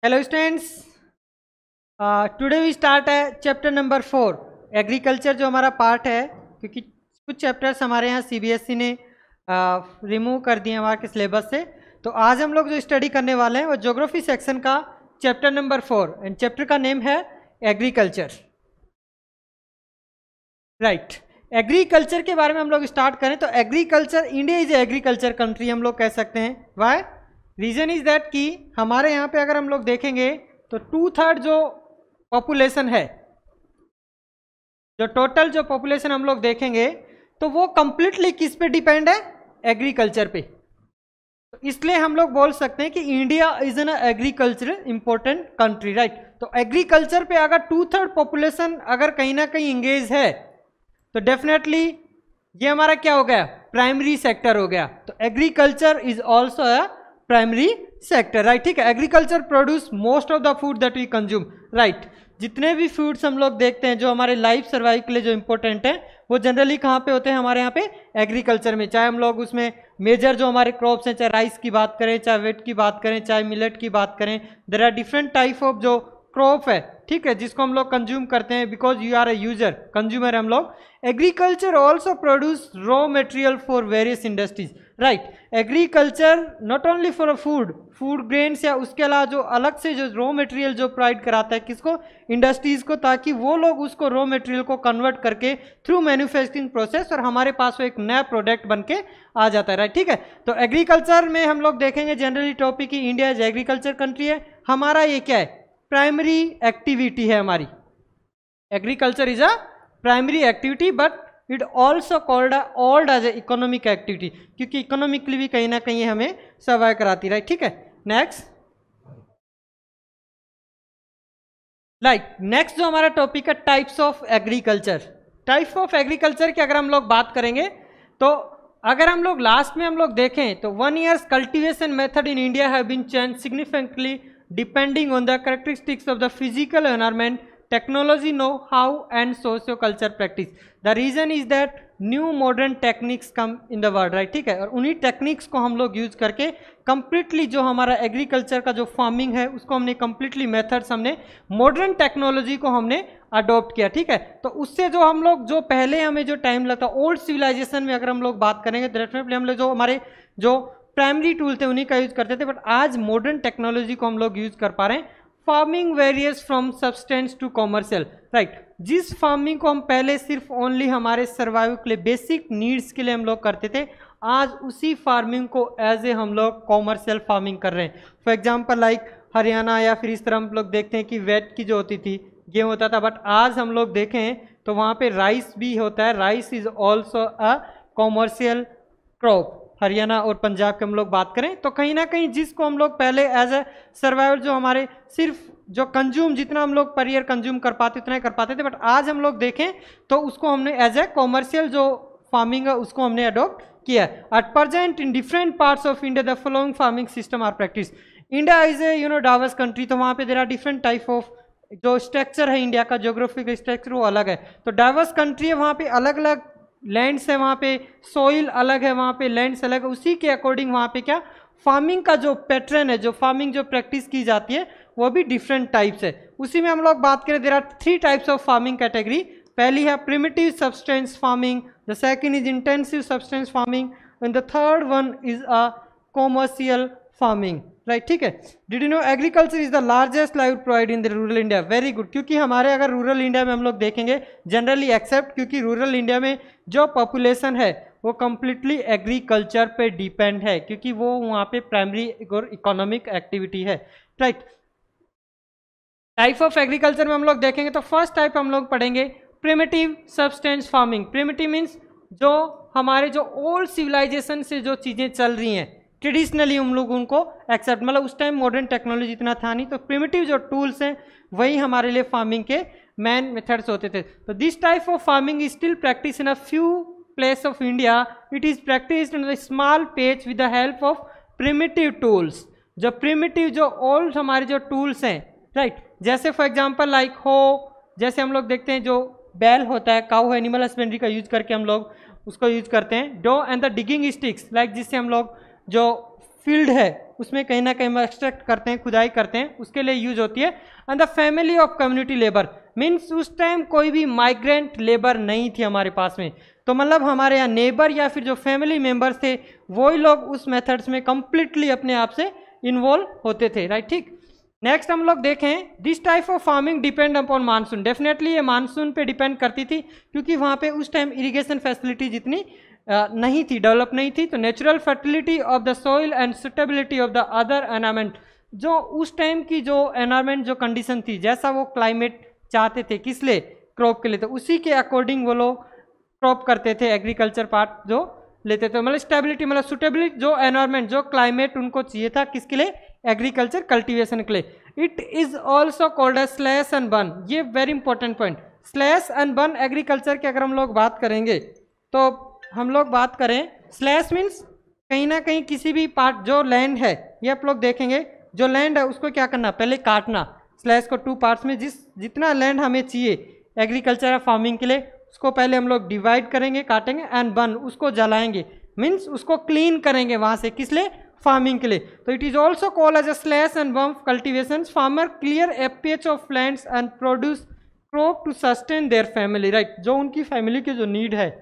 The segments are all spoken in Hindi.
Hello students, today we start है चैप्टर नंबर 4 एग्रीकल्चर जो हमारा पार्ट है, क्योंकि कुछ चैप्टर्स हमारे यहाँ सीबीएसई ने रिमूव कर दिए हमारे के सिलेबस से। तो आज हम लोग जो स्टडी करने वाले हैं वो ज्योग्राफी सेक्शन का चैप्टर नंबर 4 एंड चैप्टर का नेम है एग्रीकल्चर। राइट, एग्रीकल्चर के बारे में हम लोग स्टार्ट करें तो agriculture, India is agriculture country हम लोग कह सकते हैं। वाई? रीजन इज दैट कि हमारे यहाँ पे अगर हम लोग देखेंगे तो 2/3 जो पॉपुलेशन है, जो टोटल जो पॉपुलेशन हम लोग देखेंगे तो वो कंप्लीटली किस पे डिपेंड है? एग्रीकल्चर पे। तो इसलिए हम लोग बोल सकते हैं कि India is an agriculture important country. Right, तो एग्रीकल्चर पे अगर 2/3 पॉपुलेशन अगर कहीं ना कहीं इंगेज है तो डेफिनेटली ये हमारा क्या हो गया? प्राइमरी सेक्टर हो गया। तो agriculture is also a primary sector. Right, ठीक है। Agriculture produce most of the food that we consume. Right, जितने भी फूड्स हम लोग देखते हैं जो हमारे लाइफ सर्वाइव के लिए जो इंपॉर्टेंट है वो जनरली कहाँ पे होते हैं? हमारे यहाँ पे एग्रीकल्चर में। चाहे हम लोग उसमें मेजर जो हमारे क्रॉप्स हैं, चाहे राइस की बात करें, चाहे वेट की बात करें, चाहे मिलेट की बात करें, there are different type of जो क्रॉप है, ठीक है, जिसको हम लोग कंज्यूम करते हैं because you are a user, consumer हम लोग। Agriculture also produce raw material for various industries. Right, agriculture not only for food grains या उसके अलावा जो अलग से जो रॉ मटेरियल जो प्रोवाइड कराता है किसको? इंडस्ट्रीज को, ताकि वो लोग उसको रॉ मटेरियल को कन्वर्ट करके थ्रू मैन्युफैक्चरिंग प्रोसेस और हमारे पास वो एक नया प्रोडक्ट बन के आ जाता है। राइट, ठीक है। तो एग्रीकल्चर में हम लोग देखेंगे जनरली टॉपिक की इंडिया इज एग्रीकल्चर कंट्री है। हमारा ये क्या है? प्राइमरी एक्टिविटी है हमारी। Agriculture is a primary activity but it also called as a economic activity, क्योंकि इकोनॉमिकली भी कहीं ना कहीं हमें सर्वाइव कराती है। राइट, ठीक है। नेक्स्ट, नेक्स्ट जो हमारा टॉपिक है types of agriculture. Types of agriculture की अगर हम लोग बात करेंगे तो अगर हम लोग लास्ट में हम लोग देखें तो 1 year's cultivation method in India have been change significantly depending on the characteristics of the physical environment, technology, know-how and socio-culture practice. The reason is that new modern techniques come in the world. right, ठीक है। और उन्हीं टेक्निक्स को हम लोग यूज करके कंप्लीटली जो हमारा एग्रीकल्चर का जो फार्मिंग है उसको हमने कंप्लीटली मेथड्स हमने मॉडर्न टेक्नोलॉजी को हमने अडॉप्ट किया। ठीक है, तो उससे जो हम लोग जो पहले हमें जो टाइम लगता ओल्ड सिविलाइजेशन में अगर हम लोग बात करेंगे तो डेफिनेटली हम लोग जो हमारे जो प्राइमरी टूल थे उन्हीं का यूज करते थे, बट आज मॉडर्न टेक्नोलॉजी को हम लोग यूज कर पा रहे हैं। Farming various from substance to commercial. Right, जिस फार्मिंग को हम पहले सिर्फ ओनली हमारे सर्वाइवल के लिए बेसिक नीड्स के लिए हम लोग करते थे, आज उसी फार्मिंग को एज ए हम लोग कॉमर्शियल फार्मिंग कर रहे हैं। फॉर एग्जांपल लाइक हरियाणा या फिर इस तरह हम लोग देखते हैं कि वेट की जो होती थी गेहूँ होता था, बट आज हम लोग देखें तो वहाँ पे राइस भी होता है। Rice is also a commercial crop. Haryana और पंजाब के हम लोग बात करें तो कहीं ना कहीं जिसको हम लोग पहले एज ए सर्वाइवल जो हमारे सिर्फ जो कंज्यूम जितना हम लोग पर ईयर कंज्यूम कर पाते उतना ही कर पाते थे, बट आज हम लोग देखें तो उसको हमने एज ए कॉमर्शियल जो फार्मिंग है उसको हमने अडॉप्ट किया। At present in different parts of India the following farming system are practice. India is a diverse country, तो वहाँ पे there are different type of जो स्ट्रक्चर है इंडिया का ज्योग्राफिकल स्ट्रक्चर वो अलग है। तो डाइवर्स कंट्री है, वहाँ पे अलग अलग लैंड्स है, वहाँ पे सॉइल अलग है, वहाँ पे लैंड्स अलग है, उसी के अकॉर्डिंग वहाँ पे क्या फार्मिंग का जो पैटर्न है, जो फार्मिंग जो प्रैक्टिस की जाती है वो भी डिफरेंट टाइप्स है। उसी में हम लोग बात करें there are 3 types of farming category. पहली है primitive substance farming, the second is intensive substance farming and the third one is a commercial farming. Right, ठीक है। Did you know agriculture is the largest live provide in the rural India. Very good, क्योंकि हमारे अगर रूरल इंडिया में हम लोग देखेंगे जनरली एक्सेप्ट, क्योंकि रूरल इंडिया में जो पॉपुलेशन है वो कम्प्लीटली एग्रीकल्चर पे डिपेंड है, क्योंकि वो वहाँ पे प्राइमरी और इकोनॉमिक एक्टिविटी है। राइट, टाइप ऑफ एग्रीकल्चर में हम लोग देखेंगे तो फर्स्ट टाइप हम लोग पढ़ेंगे primitive substance farming. Primitive means जो हमारे जो ओल्ड सिविलाइजेशन से जो चीज़ें चल रही हैं ट्रेडिशनली हम लोग उनको एक्सेप्ट, मतलब उस टाइम मॉडर्न टेक्नोलॉजी इतना था नहीं, तो प्रिमिटिव जो टूल्स हैं वही हमारे लिए फार्मिंग के मेन मेथड्स होते थे। तो this type of farming is still practice in a few place of India. It is practised in a small page with the help of primitive tools. जो प्रिमिटिव जो ओल्ड हमारे जो टूल्स हैं, राइट, जैसे फॉर एग्जांपल लाइक हो, जैसे हम लोग देखते हैं जो बैल होता है, काऊ एनिमल हस्बेंड्री का यूज करके हम लोग उसको यूज करते हैं। Dao and the digging sticks, like जिससे हम लोग जो फील्ड है उसमें कहीं ना कहीं एक्सट्रैक्ट करते हैं, खुदाई करते हैं, उसके लिए यूज होती है। And the family of community labour means उस टाइम कोई भी माइग्रेंट लेबर नहीं थी हमारे पास में, तो मतलब हमारे यहाँ नेबर या फिर जो फैमिली मेंबर्स थे वही लोग उस मेथड्स में कंप्लीटली अपने आप से इन्वॉल्व होते थे, राइट। ठीक, नेक्स्ट हम लोग देखें, this type of farming depend upon monsoon. Definitely ये मानसून पे डिपेंड करती थी, क्योंकि वहाँ पे उस टाइम इरिगेशन फैसिलिटी जितनी नहीं थी, डेवलप नहीं थी। तो natural fertility of the soil and suitability of the other environment, जो उस टाइम की जो एनवायरमेंट जो कंडीशन थी, जैसा वो क्लाइमेट चाहते थे किस लिए, क्रॉप के लिए, तो उसी के अकॉर्डिंग वो लोग क्रॉप करते थे, एग्रीकल्चर पार्ट जो लेते थे। मतलब स्टेबिलिटी, मतलब सुटेबिलिटी, जो एनवायरमेंट जो क्लाइमेट उनको चाहिए था किसके लिए, एग्रीकल्चर कल्टीवेशन के लिए। It is also called as slash and burn, ये very important point. Slash and burn agriculture की अगर हम लोग बात करेंगे तो हम लोग बात करें, स्लैश मीन्स कहीं ना कहीं किसी भी पार्ट जो लैंड है, ये आप लोग देखेंगे, जो लैंड है उसको क्या करना, पहले काटना। स्लैश को 2 पार्ट्स में, जितना लैंड हमें चाहिए एग्रीकल्चर या फार्मिंग के लिए, उसको पहले हम लोग डिवाइड करेंगे, काटेंगे, एंड बर्न, उसको जलाएंगे, मीन्स उसको क्लीन करेंगे वहाँ से, किस लिए, फार्मिंग के लिए। तो it is also called as a slash and burn cultivation. Farmer clear a patch of lands and produce crop to sustain their family, right. जो उनकी फैमिली की जो नीड है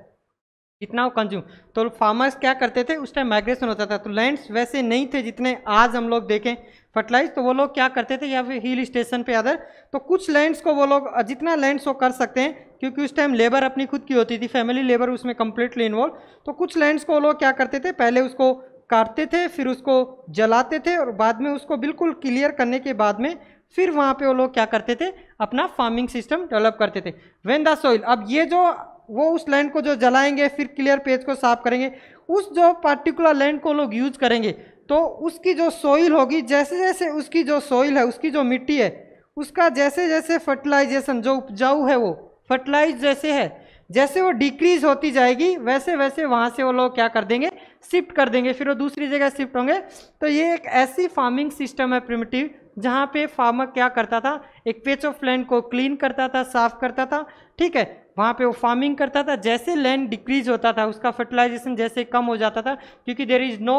कितना वो कंज्यूम, तो फार्मर्स क्या करते थे, उस टाइम माइग्रेशन होता था, तो लैंड्स वैसे नहीं थे जितने आज हम लोग देखें फर्टिलाइज, तो वो लोग क्या करते थे, या फिर हिल स्टेशन पे अदर, तो कुछ लैंड्स को वो लोग जितना लैंड्स वो कर सकते हैं, क्योंकि उस टाइम लेबर अपनी खुद की होती थी, फैमिली लेबर उसमें कंप्लीटली इन्वॉल्व, तो कुछ लैंड्स को वो लोग क्या करते थे, पहले उसको काटते थे, फिर उसको जलाते थे, और बाद में उसको बिल्कुल क्लियर करने के बाद में फिर वहाँ पे वो लोग क्या करते थे, अपना फार्मिंग सिस्टम डेवलप करते थे। व्हेन द सॉइल, अब ये जो वो उस लैंड को जो जलाएंगे, फिर क्लियर पेज को साफ करेंगे, उस जो पर्टिकुलर लैंड को लोग यूज करेंगे, तो उसकी जो सॉइल होगी, जैसे जैसे उसकी जो सॉइल है, उसकी जो मिट्टी है, उसका जैसे जैसे फर्टिलाइजेशन, जो उपजाऊ है वो फर्टिलाइज जैसे है, जैसे वो डिक्रीज होती जाएगी, वैसे वैसे वहाँ से वो लोग क्या कर देंगे, शिफ्ट कर देंगे, फिर वो दूसरी जगह शिफ्ट होंगे। तो ये एक ऐसी फार्मिंग सिस्टम है प्रिमिटिव, जहाँ पे फार्मर क्या करता था, एक पेच ऑफ लैंड को क्लीन करता था, साफ करता था, ठीक है, वहाँ पे वो फार्मिंग करता था। जैसे लैंड डिक्रीज होता था, उसका फर्टिलाइजेशन जैसे कम हो जाता था, क्योंकि there is no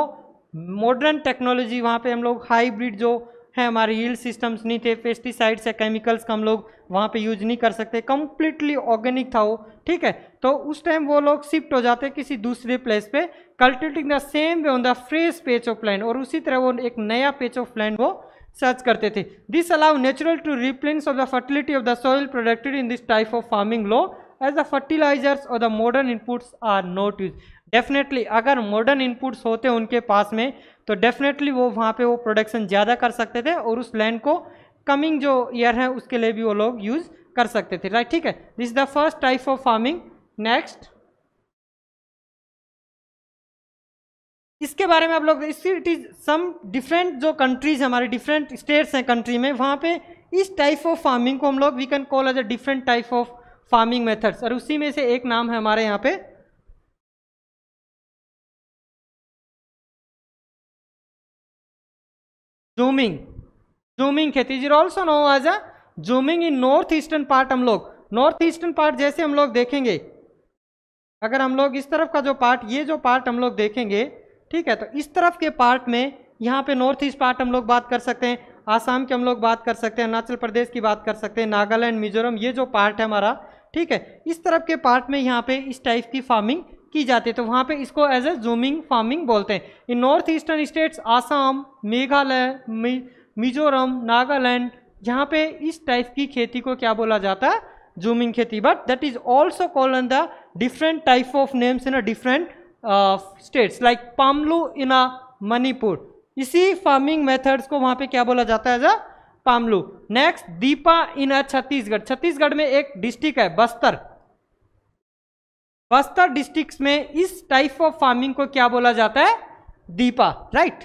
modern technology, वहाँ पे हम लोग हाइब्रिड जो है हमारे यील्ड सिस्टम्स नहीं थे, पेस्टिसाइड्स या केमिकल्स का हम लोग वहाँ पे यूज नहीं कर सकते, कंप्लीटली ऑर्गेनिक था वो, ठीक है। तो उस टाइम वो लोग शिफ्ट हो जाते किसी दूसरे प्लेस पे, cultivating the same way on the fresh पेच ऑफ लैंड, और उसी तरह वो एक नया पेच ऑफ लैंड वो सर्च करते थे। This allow natural to replenish of the fertility of the soil protected in this type of farming low as the fertilizers और the modern inputs are not use. Definitely अगर मॉडर्न इनपुट्स होते उनके पास में, तो डेफिनेटली वो वहाँ पे वो प्रोडक्शन ज़्यादा कर सकते थे, और उस लैंड को कमिंग जो ईयर है उसके लिए भी वो लोग यूज कर सकते थे, राइट। ठीक है, this is the first type of farming. Next, इसके बारे में आप लोग, इट इज सम डिफरेंट जो कंट्रीज हमारे डिफरेंट स्टेट्स हैं कंट्री में, वहाँ पे इस टाइप ऑफ फार्मिंग को हम लोग we can call as a different type of farming methods, और उसी में से एक नाम है हमारे यहाँ पे जूमिंग। जूमिंग खेती is also know as a jhumming in north eastern part. हम लोग नॉर्थ ईस्टर्न पार्ट जैसे हम लोग देखेंगे, अगर हम लोग इस तरफ का जो पार्ट, ये जो पार्ट हम लोग देखेंगे, ठीक है, तो इस तरफ के पार्ट में यहाँ पे नॉर्थ ईस्ट पार्ट हम लोग बात कर सकते हैं, आसाम की हम लोग बात कर सकते हैं, अरुणाचल प्रदेश की बात कर सकते हैं, नागालैंड, मिजोरम, ये जो पार्ट है हमारा, ठीक है, इस तरफ के पार्ट में यहाँ पे इस टाइप की फार्मिंग की जाती है, तो वहाँ पे इसको एज ए जूमिंग फार्मिंग बोलते हैं। In north eastern states Assam, Meghalaya, Mizoram, Nagaland, यहाँ पे इस टाइप की खेती को क्या बोला जाता है, जूमिंग खेती। But that is also called in the different type of names in a different states, like Pamlou in a Manipur. इसी फार्मिंग मेथड्स को वहाँ पे क्या बोला जाता है, एज पामलू। नेक्स्ट, दीपा इन अ छत्तीसगढ़। छत्तीसगढ़ में एक डिस्ट्रिक्ट है बस्तर, बस्तर डिस्ट्रिक्ट में इस टाइप ऑफ फार्मिंग को क्या बोला जाता है, Deepa, right.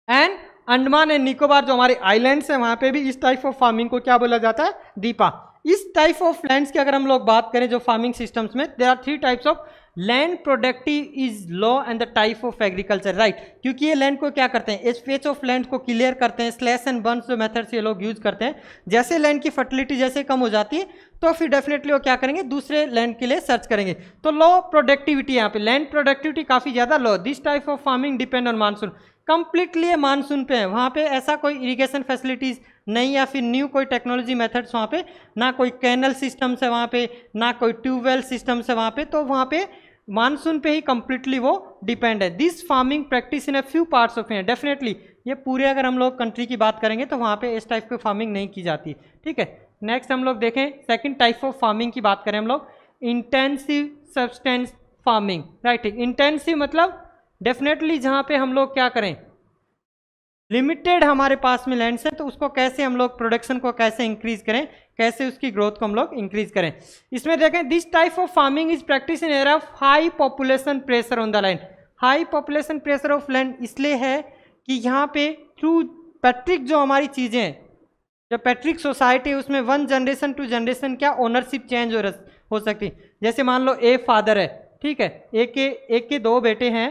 And Andaman and Nicobar जो हमारे आइलैंड्स हैं, वहां पे भी इस टाइप ऑफ फार्मिंग को क्या बोला जाता है, दीपा। इस टाइप ऑफ लैंड्स की अगर हम लोग बात करें जो फार्मिंग सिस्टम्स में, there are 3 types of land productive is low and the type of agriculture, right. क्योंकि ये लैंड को क्या करते हैं, इस पेच ऑफ लैंड को क्लियर करते हैं, स्लैश एंड बर्न जो मेथड से ये लोग यूज करते हैं। जैसे लैंड की फर्टिलिटी जैसे कम हो जाती है, तो फिर डेफिनेटली वो क्या करेंगे, दूसरे लैंड के लिए सर्च करेंगे। तो लो प्रोडक्टिविटी, यहाँ पे लैंड प्रोडक्टिविटी काफी ज्यादा low. This type of farming depend on monsoon. Completely monsoon पे है, वहाँ पे ऐसा कोई इरिगेशन फैसिलिटीज़ नहीं या फिर न्यू कोई टेक्नोलॉजी मेथड्स वहाँ पे, ना कोई कैनल सिस्टम्स है वहाँ पे, ना कोई ट्यूबवेल सिस्टम्स है वहाँ पे, तो वहाँ पे मानसून पे ही कंप्लीटली वो डिपेंड है। This farming practice in a few parts of India, definitely ये पूरे अगर हम लोग कंट्री की बात करेंगे तो वहाँ पे इस टाइप की फार्मिंग नहीं की जाती, ठीक है। नेक्स्ट हम लोग देखें सेकंड टाइप ऑफ फार्मिंग की बात करें हम लोग, intensive substance farming, right. Intensive मतलब डेफिनेटली जहाँ पे हम लोग क्या करें, लिमिटेड हमारे पास में लैंड्स है, तो उसको कैसे हम लोग प्रोडक्शन को कैसे इंक्रीज करें, कैसे उसकी ग्रोथ को हम लोग इंक्रीज करें। इसमें देखें this type of farming is practice in area of high population pressure on the land. High population pressure of land इसलिए है कि यहाँ पे थ्रू पैट्रिक जो हमारी चीज़ें हैं, जो पैट्रिक सोसाइटी है उसमें वन जनरेशन टू जनरेशन क्या ओनरशिप चेंज हो सकती। जैसे मान लो ए फादर है, ठीक है, एक के दो बेटे हैं,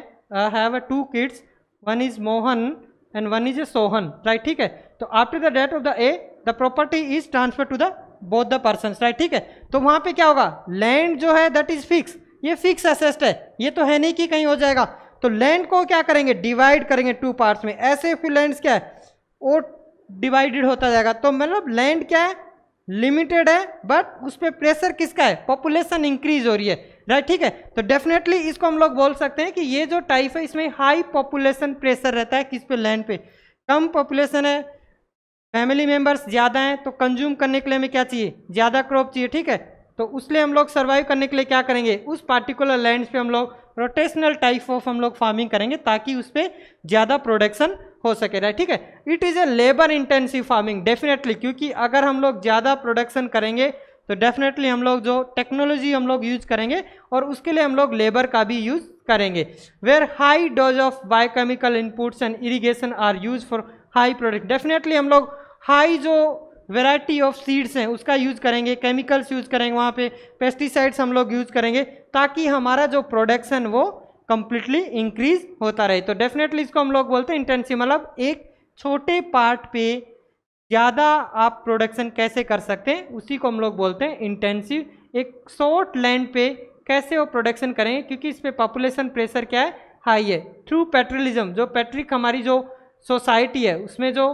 have 2 kids, one is Mohan and one is a Sohan, right, ठीक है। तो after the death of the a the property is transfer to the both the persons, right, ठीक है। तो वहाँ पे क्या होगा, लैंड जो है दैट इज फिक्स, ये फिक्स असेस्ट है, ये तो है नहीं कि कहीं हो जाएगा। तो लैंड को क्या करेंगे, डिवाइड करेंगे 2 पार्ट्स में, ऐसे फिर लैंड्स क्या है वो डिवाइडेड होता जाएगा। तो मतलब लैंड क्या है, लिमिटेड है, बट उस पर प्रेशर किसका है, पॉपुलेशन इंक्रीज हो रही है, राइट, ठीक है। तो डेफिनेटली इसको हम लोग बोल सकते हैं कि ये जो टाइप है इसमें हाई पॉपुलेशन प्रेशर रहता है, किस पे, लैंड पे। कम पॉपुलेशन है, फैमिली मेंबर्स ज़्यादा हैं, तो कंज्यूम करने के लिए हमें क्या चाहिए, ज़्यादा क्रॉप चाहिए, ठीक है। तो उसलिए हम लोग सर्वाइव करने के लिए क्या करेंगे, उस पार्टिकुलर लैंड्स पे हम लोग रोटेशनल टाइप ऑफ हम लोग फार्मिंग करेंगे ताकि उस पर ज़्यादा प्रोडक्शन हो सके, राइट, ठीक है। It is a labour intensive farming definitely, क्योंकि अगर हम लोग ज़्यादा प्रोडक्शन करेंगे तो डेफिनेटली हम लोग जो टेक्नोलॉजी हम लोग यूज करेंगे और उसके लिए हम लोग लेबर का भी यूज करेंगे। Where high dose of biochemical inputs and irrigation are use for high product, definitely हम लोग हाई जो वेराइटी ऑफ सीड्स हैं उसका यूज करेंगे, केमिकल्स यूज करेंगे, वहाँ पे पेस्टिसाइड्स हम लोग यूज करेंगे ताकि हमारा जो प्रोडक्शन वो कंप्लीटली इंक्रीज होता रहे। तो डेफिनेटली इसको हम लोग बोलते हैं इंटेंसिव, मतलब एक छोटे पार्ट पे ज़्यादा आप प्रोडक्शन कैसे कर सकते हैं उसी को हम लोग बोलते हैं इंटेंसिव। एक शॉर्ट लैंड पे कैसे वो प्रोडक्शन करेंगे, क्योंकि इस पे पॉपुलेशन प्रेशर क्या है, हाई है। थ्रू पेट्रोलिज्म, जो पैट्रिक हमारी जो सोसाइटी है उसमें जो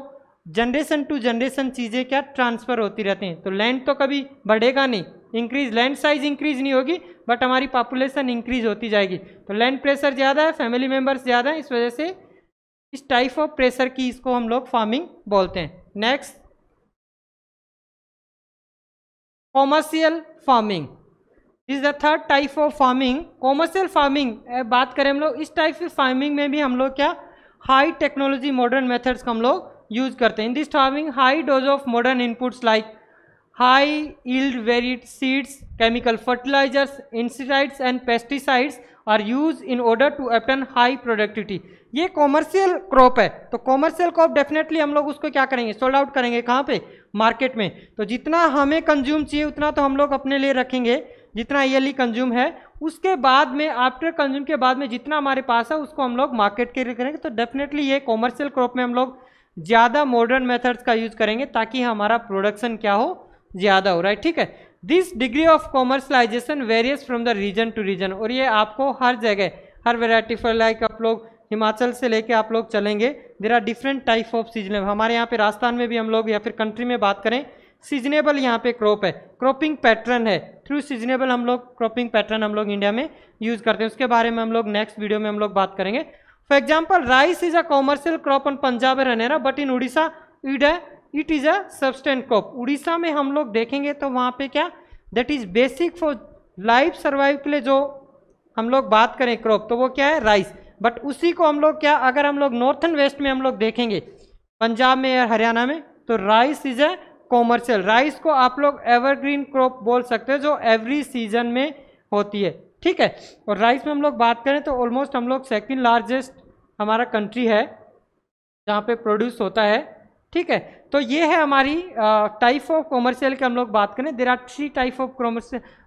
जनरेशन टू जनरेशन चीज़ें क्या ट्रांसफ़र होती रहती हैं, तो लैंड तो कभी बढ़ेगा नहीं, इंक्रीज लैंड साइज इंक्रीज नहीं होगी, बट हमारी पॉपुलेशन इंक्रीज होती जाएगी। तो लैंड प्रेशर ज़्यादा है, फैमिली मेम्बर्स ज़्यादा है, इस वजह से इस टाइप ऑफ प्रेशर की इसको हम लोग फार्मिंग बोलते हैं। Next, commercial farming is the third type of farming. Commercial farming बात करें हम लोग, इस टाइप की फार्मिंग में भी हम लोग क्या हाई टेक्नोलॉजी मॉडर्न मेथड्स का हम लोग यूज करते हैं। In this farming high dose of modern inputs like high yield varied seeds, chemical fertilizers, insecticides and pesticides are use in order to obtain high productivity. ये कॉमर्शियल क्रॉप है, तो कॉमर्शियल क्रॉप डेफिनेटली हम लोग उसको क्या करेंगे, सोल्ड आउट करेंगे, कहाँ पे, मार्केट में। तो जितना हमें कंज्यूम चाहिए उतना तो हम लोग अपने लिए रखेंगे, जितना ईयरली कंज्यूम है, उसके बाद में आफ्टर कंज्यूम के बाद में जितना हमारे पास है उसको हम लोग मार्केट के लिए करेंगे। तो डेफिनेटली ये कॉमर्शियल क्रॉप में हम लोग ज़्यादा मॉडर्न मेथड्स का यूज करेंगे ताकि हमारा प्रोडक्शन क्या हो, ज़्यादा हो, राइट, ठीक है। This degree of commercialisation various from the region to region, और ये आपको हर जगह हर वेराइटी फॉर लाइक आप लोग हिमाचल से लेके आप लोग चलेंगे, there are different type of seasonable. हमारे यहाँ पे राजस्थान में भी हम लोग या फिर कंट्री में बात करें, सीजनेबल यहाँ पे क्रॉप है, क्रॉपिंग पैटर्न है, थ्रू सीजनेबल हम लोग क्रॉपिंग पैटर्न हम लोग इंडिया में यूज करते हैं। उसके बारे में हम लोग नेक्स्ट वीडियो में हम लोग बात करेंगे। For example, rice is a commercial crop on Punjab and Haryana, but in Odisha it is a subsistence crop. Odisha में हम लोग देखेंगे तो वहाँ पे क्या, that is basic for life survive के लिए जो हम लोग बात करें क्रॉप, तो वो क्या है, राइस। बट उसी को हम लोग क्या, अगर हम लोग नॉर्थन वेस्ट में हम लोग देखेंगे, पंजाब में या हरियाणा में, तो rice is a commercial. Rice को आप लोग एवरग्रीन क्रॉप बोल सकते हैं जो एवरी सीजन में होती है, ठीक है। और राइस में हम लोग बात करें तो ऑलमोस्ट हम लोग सेकंड लार्जेस्ट हमारा कंट्री है जहाँ पे प्रोड्यूस होता है, ठीक है। तो ये है हमारी टाइप ऑफ कॉमर्शियल की हम लोग बात करें। There are 3 type of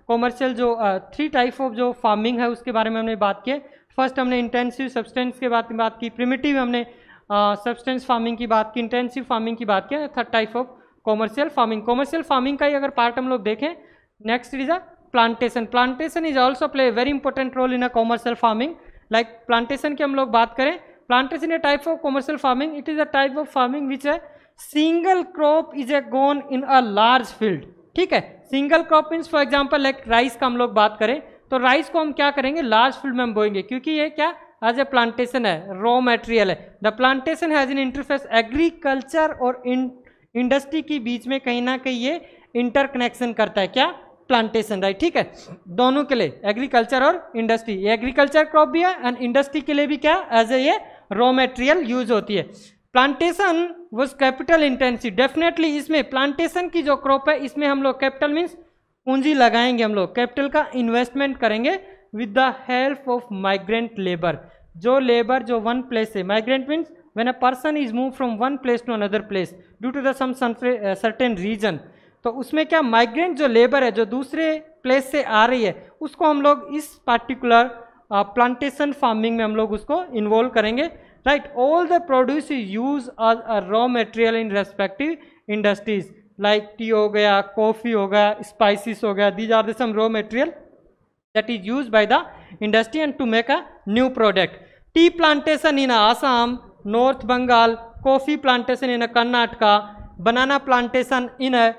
commercial जो 3 टाइप ऑफ जो फार्मिंग है उसके बारे में हमने बात की। फर्स्ट हमने इंटेंसिव सब्सटेंस के बात की, प्रिमिटिव हमने सब्सटेंस फार्मिंग की बात की, इंटेंसिव फार्मिंग की बात की। Third type of commercial farming. Commercial farming का ही अगर पार्ट हम लोग देखें, next is a plantation. Plantation is also play very important role in a commercial farming. Like plantation की हम लोग बात करें plantation a type of commercial farming, it is a type of farming which है single crop is a grown in a large field. ठीक है, single crop means for example like rice का हम लोग बात करें तो राइस को हम क्या करेंगे, लार्ज फील्ड में हम बोएंगे, क्योंकि ये क्या एज ए प्लांटेशन है, रॉ मटेरियल है। The plantation has in interface agriculture और इंडस्ट्री के बीच में कहीं ना कहीं ये इंटरकनेक्शन करता है, क्या, प्लांटेशन, राइट। ठीक है, दोनों के लिए एग्रीकल्चर और इंडस्ट्री, ये एग्रीकल्चर क्रॉप भी है एंड इंडस्ट्री के लिए भी क्या एज ए ये रॉ मटेरियल यूज होती है। Plantation was capital intensive, definitely इसमें प्लांटेशन की जो क्रॉप है इसमें हम लोग कैपिटल मीन्स पूंजी लगाएंगे, हम लोग कैपिटल का इन्वेस्टमेंट करेंगे with the help of migrant labour. जो लेबर जो वन प्लेस से, migrant means when a person is move from one place to another place due to the some certain reason, तो उसमें क्या माइग्रेंट जो लेबर है जो दूसरे प्लेस से आ रही है उसको हम लोग इस पार्टिकुलर प्लांटेशन फार्मिंग में हम लोग उसको इन्वॉल्व करेंगे, right. All the produce is use as a raw material in respective industries, like tea हो गया, कॉफी हो गया, स्पाइसेस हो गया, these are the some raw material that is used by the industry and to make a new product. Tea plantation in Assam, North Bengal, coffee plantation in Karnataka, banana plantation in a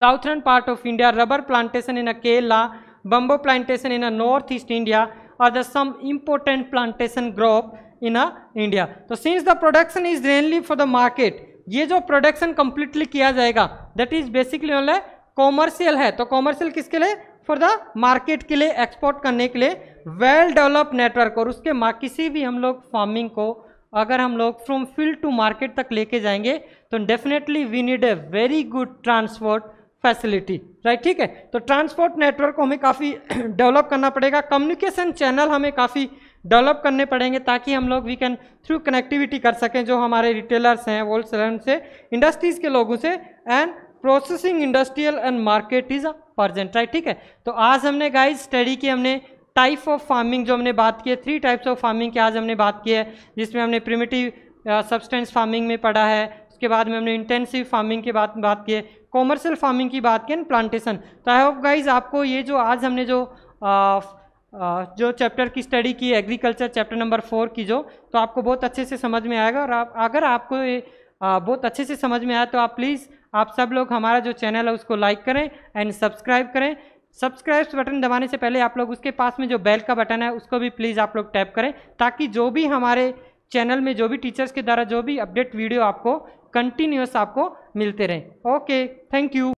southern part of India, rubber plantation in a Kerala, bamboo plantation in a northeast India are the some important plantation crop in a India. So since the production is mainly for the market, ये जो प्रोडक्शन कंप्लीटली किया जाएगा that is basically only commercial है, तो कॉमर्शियल किसके लिए, फॉर द मार्केट के लिए, एक्सपोर्ट करने के लिए, वेल डेवलप नेटवर्क। और उसके किसी भी हम लोग फार्मिंग को अगर हम लोग फ्रॉम फील्ड टू मार्केट तक लेके जाएंगे तो definitely we need a very good transport facility, right. ठीक है, तो ट्रांसपोर्ट नेटवर्क को हमें काफ़ी डेवलप करना पड़ेगा, कम्युनिकेशन चैनल हमें काफ़ी डेवलप करने पड़ेंगे ताकि हम लोग वी कैन थ्रू कनेक्टिविटी कर सकें जो हमारे रिटेलर्स हैं, होलसेलर से, इंडस्ट्रीज़ के लोगों से, and processing industrial and market is urgent, right. ठीक है, तो आज हमने गाइज स्टडी की, हमने टाइप ऑफ फार्मिंग जो हमने बात की है, 3 टाइप्स ऑफ फार्मिंग की आज हमने बात की है, जिसमें हमने प्रिमिटिव सब्सटेंस फार्मिंग में पढ़ा है, उसके बाद में हमने इंटेंसिव फार्मिंग की बात की है, कॉमर्शियल फार्मिंग की बात की है, प्लांटेशन। तो आई होप गाइज आपको ये जो आज हमने जो चैप्टर की स्टडी की एग्रीकल्चर चैप्टर नंबर 4 की जो, तो आपको बहुत अच्छे से समझ में आएगा। और अगर आपको ये बहुत अच्छे से समझ में आया तो आप प्लीज़ आप सब लोग हमारा जो चैनल है उसको लाइक करें एंड सब्सक्राइब करें। सब्सक्राइब बटन दबाने से पहले आप लोग उसके पास में जो बेल का बटन है उसको भी प्लीज़ आप लोग टैप करें, ताकि जो भी हमारे चैनल में जो भी टीचर्स के द्वारा जो भी अपडेट वीडियो आपको कंटिन्यूअस आपको मिलते रहें। Okay, thank you.